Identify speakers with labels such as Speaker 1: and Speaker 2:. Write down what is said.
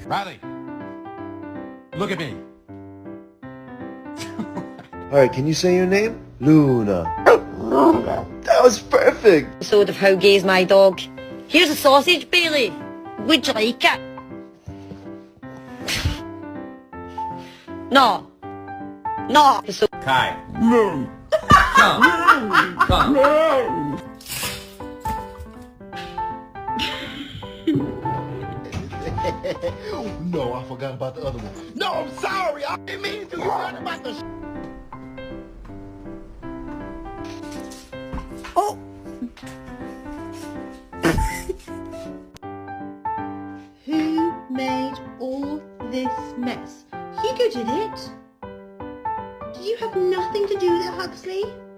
Speaker 1: Riley, look at me.
Speaker 2: Alright, can you say your name? Luna. That was perfect!
Speaker 3: Episode of How Gay's My Dog. Here's a sausage, Bailey. Would you like it? No. No. Episode.
Speaker 1: Kai. Come. Come.
Speaker 4: No, I forgot about the other one. No, I'm sorry. I didn't mean to. You forgot about the.
Speaker 3: Oh.
Speaker 5: Who made all this mess? Hugo did it. Did you have nothing to do with it, Huxley?